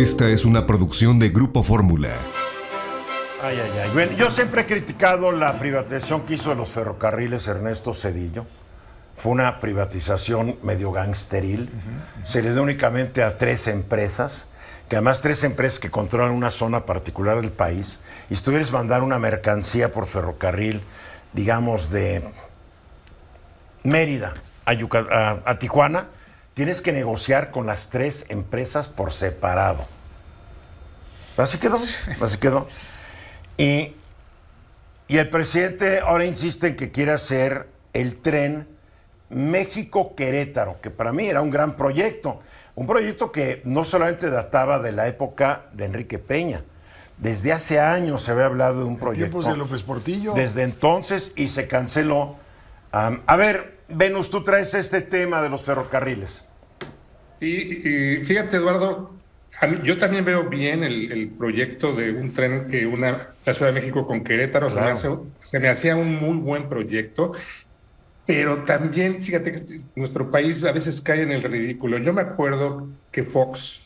Esta es una producción de Grupo Fórmula. Ay, ay, ay. Bueno, yo siempre he criticado la privatización que hizo de los ferrocarriles Ernesto Zedillo. Fue una privatización medio gangsteril. Se les dio únicamente a 3 empresas, que además 3 empresas que controlan una zona particular del país. Y si tuvieras mandar una mercancía por ferrocarril, digamos, de Mérida a Tijuana, tienes que negociar con las 3 empresas por separado. Así quedó, así quedó. Y el presidente ahora insiste en que quiere hacer el tren México-Querétaro, que para mí era un gran proyecto. Un proyecto que no solamente databa de la época de Enrique Peña. Desde hace años se había hablado de un proyecto. ¿Tiempos de López Portillo? Desde entonces, y se canceló. A ver, Venus, tú traes este tema de los ferrocarriles. Y fíjate, Eduardo, yo también veo bien el proyecto de un tren que una la Ciudad de México con Querétaro. Claro. Se me hacía un muy buen proyecto, pero también, fíjate que nuestro país a veces cae en el ridículo. Yo me acuerdo que Fox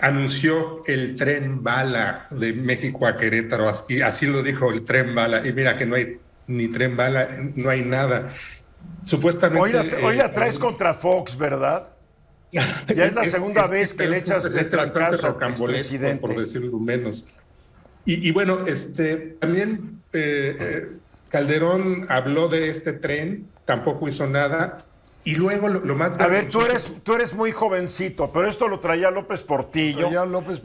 anunció el tren bala de México a Querétaro, así lo dijo, el tren bala, y mira que no hay ni tren bala, no hay nada. Supuestamente... Hoy la traes contra Fox, ¿verdad? Ya es la segunda vez que le echas de trancazo al expresidente. Por decirlo menos. Y bueno, también Calderón habló de este tren, tampoco hizo nada. Y luego lo más... A ver, tú eres muy jovencito, pero esto lo traía López Portillo.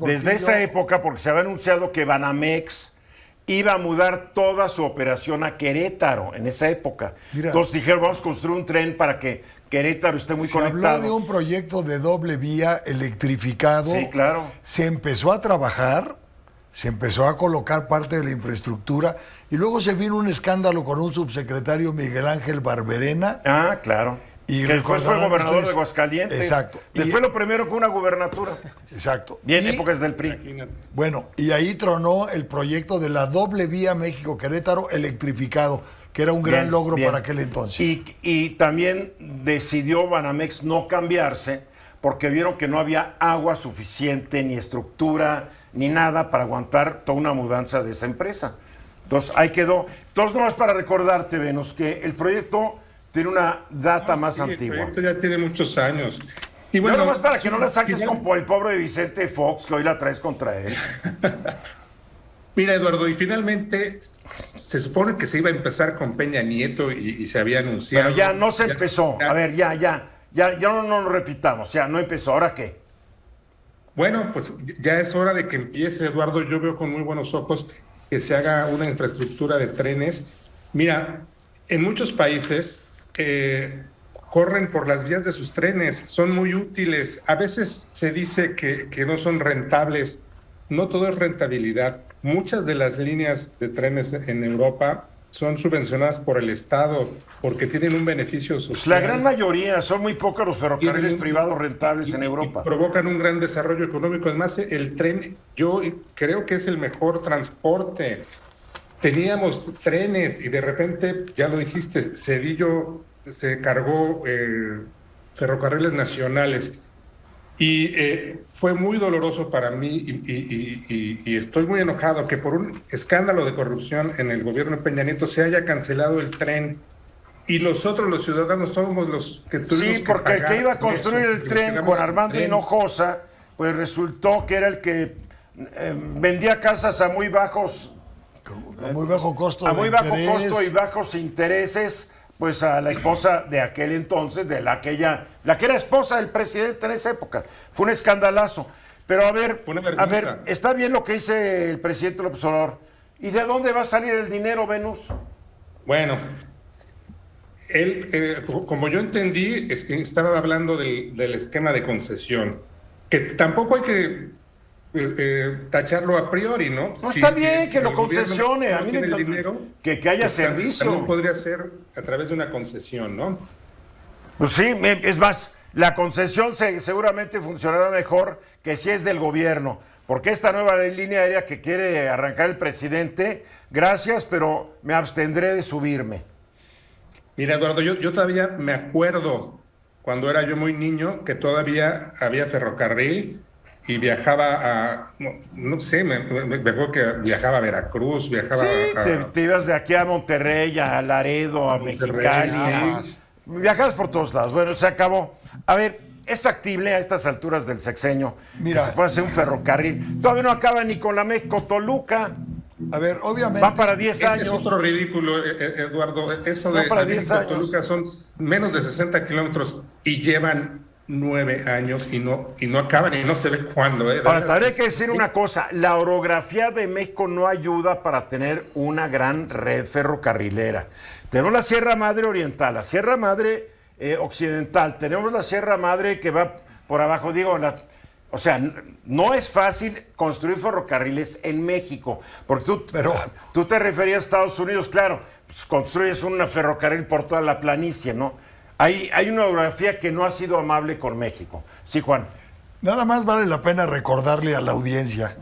Desde esa época, porque se había anunciado que Banamex iba a mudar toda su operación a Querétaro en esa época. Mira, entonces dijeron, vamos a construir un tren para que Querétaro esté muy conectado. Se habló de un proyecto de doble vía electrificado. Sí, claro. Se empezó a trabajar, se empezó a colocar parte de la infraestructura y luego se vino un escándalo con un subsecretario, Miguel Ángel Barberena. Ah, claro. Y que después fue gobernador de Aguascalientes. Exacto. Después lo primero con una gubernatura. Exacto. Bien, épocas del PRI. Bueno, y ahí tronó el proyecto de la doble vía México-Querétaro electrificado, que era un gran logro para aquel entonces. Y también decidió Banamex no cambiarse porque vieron que no había agua suficiente, ni estructura, ni nada para aguantar toda una mudanza de esa empresa. Entonces, ahí quedó. Entonces, nomás para recordarte, Venus, que el proyecto tiene una data más antigua. El proyecto ya tiene muchos años. Y bueno, bueno, nomás para que no la saques como el pobre de Vicente Fox, que hoy la traes contra él. Mira, Eduardo, y finalmente se supone que se iba a empezar con Peña Nieto y se había anunciado. Pero ya no se empezó. A ver, ya no lo repitamos. Ya no empezó. ¿Ahora qué? Bueno, pues ya es hora de que empiece, Eduardo. Yo veo con muy buenos ojos que se haga una infraestructura de trenes. Mira, en muchos países corren por las vías de sus trenes, son muy útiles. A veces se dice que no son rentables. No todo es rentabilidad. Muchas de las líneas de trenes en Europa son subvencionadas por el Estado porque tienen un beneficio social. Pues la gran mayoría, son muy pocos los ferrocarriles privados rentables en Europa. Y provocan un gran desarrollo económico. Además, el tren, yo creo que es el mejor transporte. Teníamos trenes y de repente, ya lo dijiste, Zedillo se cargó ferrocarriles nacionales. Y fue muy doloroso para mí y estoy muy enojado que por un escándalo de corrupción en el gobierno de Peña Nieto se haya cancelado el tren y nosotros los ciudadanos somos los que tuvimos Sí, porque el que iba a construir el tren con Armando Hinojosa, pues resultó que era el que vendía casas a muy bajos... A muy bajo costo. A muy bajo costo y bajos intereses, pues a la esposa de aquel entonces, la que era esposa del presidente en esa época. Fue un escandalazo. Pero a ver, está bien lo que dice el presidente López Obrador. ¿Y de dónde va a salir el dinero, Venus? Bueno, él, como yo entendí, estaba hablando del esquema de concesión, que tampoco hay que tacharlo a priori, ¿no? No, está bien que lo concesione, a mí el dinero, que haya pues, servicio. También podría ser a través de una concesión, ¿no? Pues sí, es más, la concesión seguramente funcionará mejor que si es del gobierno, porque esta nueva línea aérea que quiere arrancar el presidente, gracias, pero me abstendré de subirme. Mira, Eduardo, yo todavía me acuerdo cuando era yo muy niño que todavía había ferrocarril y viajaba a, no sé, me acuerdo que viajaba a Veracruz, viajaba te ibas de aquí a Monterrey, a Laredo, a Mexicali. sí. Viajabas por todos lados. Bueno, se acabó. A ver, ¿es factible a estas alturas del sexenio Mira, que se pueda hacer un ferrocarril? Todavía no acaba ni con la México-Toluca. A ver, obviamente. Van para 10 Ese años. es otro ridículo, Eduardo. Eso No, de para de 10 México a años. Toluca son menos de 60 kilómetros y llevan 9 años y no acaban y no se ve cuándo. Ahora, también hay que decir una cosa. La orografía de México no ayuda para tener una gran red ferrocarrilera. Tenemos la Sierra Madre Oriental, la Sierra Madre Occidental, tenemos la Sierra Madre que va por abajo. O sea, no es fácil construir ferrocarriles en México, porque tú te referías a Estados Unidos, claro, pues construyes un ferrocarril por toda la planicie, ¿no? Hay una orografía que no ha sido amable con México. Sí, Juan. Nada más vale la pena recordarle a la audiencia.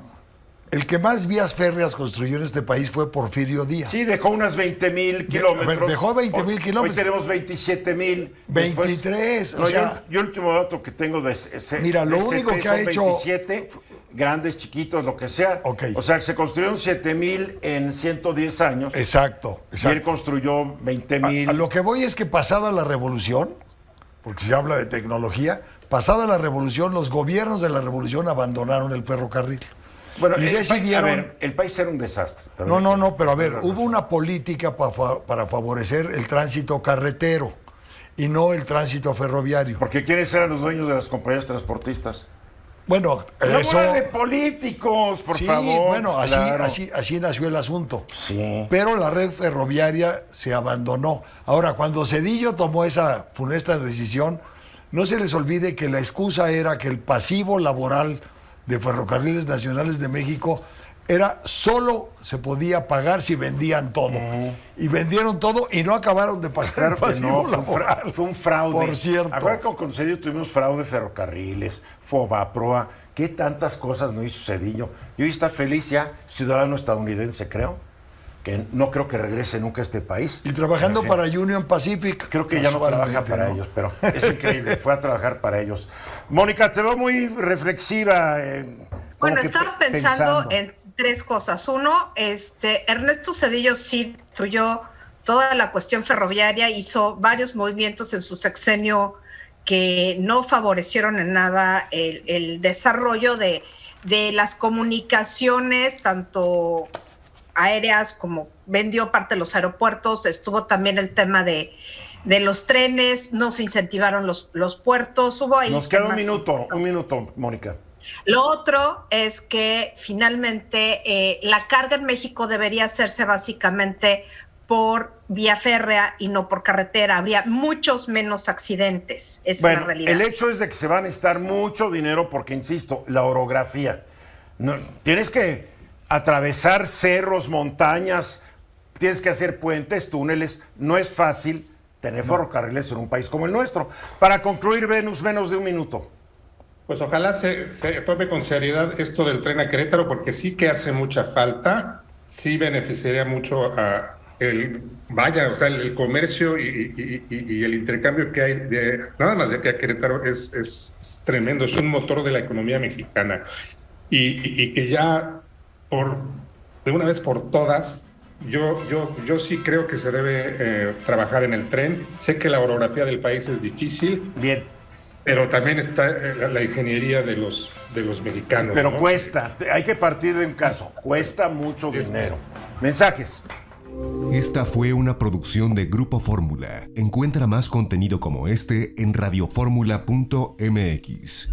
El que más vías férreas construyó en este país fue Porfirio Díaz. Sí, dejó unas 20,000 kilómetros. A ver, dejó 20,000 kilómetros. Hoy tenemos 27,000. 23, No, yo el último dato que tengo de mira, lo único que ha hecho 27, grandes, chiquitos, lo que sea. Okay. O sea, se construyeron 7,000 en 110 años. Exacto. Y él construyó 20,000. A lo que voy es que pasada la revolución, porque se habla de tecnología, pasada la revolución, los gobiernos de la revolución abandonaron el ferrocarril. Bueno, y decidieron... el país era un desastre. No, pero a ver, hubo una política para favorecer el tránsito carretero y no el tránsito ferroviario. Porque ¿quiénes eran los dueños de las compañías transportistas? Bueno, No eso... de políticos, por favor. Bueno, Claro. así nació el asunto. Sí. Pero la red ferroviaria se abandonó. Ahora, cuando Zedillo tomó esa funesta decisión, no se les olvide que la excusa era que el pasivo laboral de Ferrocarriles Nacionales de México era solo se podía pagar si vendían todo. Y vendieron todo y no acabaron de pagar Claro el que pasivo no, laboral. fue un fraude. Por cierto. Acuérdate que con Cedillo tuvimos fraude ferrocarriles, Fobaproa, qué tantas cosas no hizo Cedillo. Y hoy está feliz ya, ciudadano estadounidense, creo, que no creo que regrese nunca a este país. Y trabajando Pero, en para Union Pacific. fin, creo que ya no trabaja para ¿no? ellos, pero es increíble, fue a trabajar para ellos. Mónica, te veo muy reflexiva. Bueno, estaba pensando en 3 cosas. Uno, Ernesto Zedillo sí destruyó toda la cuestión ferroviaria, hizo varios movimientos en su sexenio que no favorecieron en nada el desarrollo de las comunicaciones, tanto aéreas como vendió parte de los aeropuertos. Estuvo también el tema de los trenes, no se incentivaron los puertos. Hubo ahí Nos queda un minuto, Mónica. Lo otro es que finalmente la carga en México debería hacerse básicamente por vía férrea y no por carretera. Habría muchos menos accidentes. Esa es la realidad. El hecho es de que se va a necesitar mucho dinero porque, insisto, la orografía. No, tienes que atravesar cerros, montañas, tienes que hacer puentes, túneles. No es fácil tener ferrocarriles en un país como el nuestro. Para concluir, Venus, menos de un minuto. Pues ojalá se tome con seriedad esto del tren a Querétaro, porque sí que hace mucha falta, sí beneficiaría mucho a el comercio y el intercambio que hay, nada más de aquí a Querétaro es tremendo, es un motor de la economía mexicana. Y que ya, de una vez por todas, yo sí creo que se debe trabajar en el tren. Sé que la orografía del país es difícil. Bien. Pero también está la ingeniería de los mexicanos. Pero ¿no? cuesta, hay que partir de un caso, cuesta mucho dinero. Mensajes. Esta fue una producción de Grupo Fórmula. Encuentra más contenido como este en radioformula.mx.